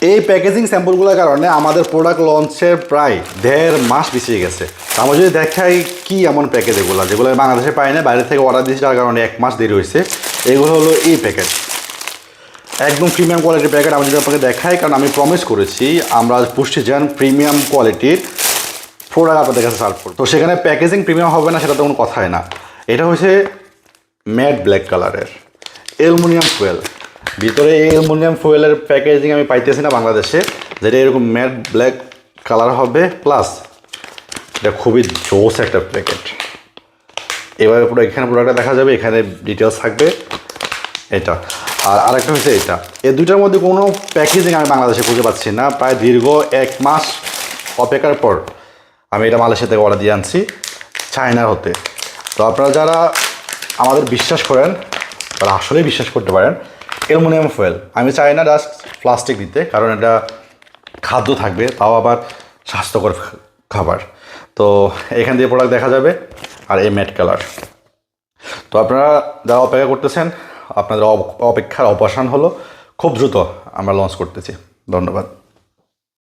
এই প্যাকেজিং স্যাম্পলগুলোর কারণে আমাদের প্রোডাক্ট লঞ্চের প্রায় 1.5 মাস পিছিয়ে গেছে। আমরা যদি দেখাই কি এমন প্যাকেজ এগুলো যেগুলো বাংলাদেশে পাই না, বাইরে থেকে অর্ডার দিয়েছি, তার কারণে 1 মাস দেরি হয়েছে। এগুলো হলো এই প্যাকেট, একদম প্রিমিয়াম কোয়ালিটির প্যাকেট। আমি যদি আপনাকে দেখাই, কারণ আমি প্রমিস করেছি আমরা পুষ্টিজান প্রিমিয়াম কোয়ালিটির প্রোডাক্ট আপনাদের কাছে সার্ভ করব। তো সেখানে প্যাকেজিং প্রিমিয়াম হবে না সেটা তো কোনো কথাই না। এটা হচ্ছে ম্যাট ব্ল্যাক কালারের অ্যালুমিনিয়াম ফুয়েল। ভিতরে এই অ্যালুমিনিয়াম ফুয়েলের প্যাকেজিং আমি পাইতেছি না বাংলাদেশে, যেটা এরকম ম্যাট ব্ল্যাক কালার হবে। প্লাস এটা খুবই জোস একটা প্যাকেট। এভাবে পুরো এখানে প্রোডাক্টটা দেখা যাবে, এখানে ডিটেলস থাকবে এটা। আর আরেকটা হচ্ছে এটা। এই দুইটার মধ্যে কোনো প্যাকেজিং আমি বাংলাদেশে খুঁজে পাচ্ছি না। প্রায় দীর্ঘ 1 মাস অপেক্ষার পর আমি এটা মালয়েশিয়া থেকে অর্ডার দিয়ে আনছি, চায়নার হতে। তো আপনারা যারা আমাদের বিশ্বাস করেন তারা আসলেই বিশ্বাস করতে পারেন। অ্যালুমিনিয়াম ফয়েল আমি চাই না জাস্ট প্লাস্টিক দিতে, কারণ এটা খাদ্য থাকবে, তাও আবার স্বাস্থ্যকর খাবার। তো এখান দিয়ে প্রোডাক্ট দেখা যাবে। আর এই ম্যাট কালার। তো আপনারা যারা অপেক্ষা করতেছেন, আপনাদের অপেক্ষার অবসান হলো। খুব দ্রুত আমরা লঞ্চ করতেছি। ধন্যবাদ।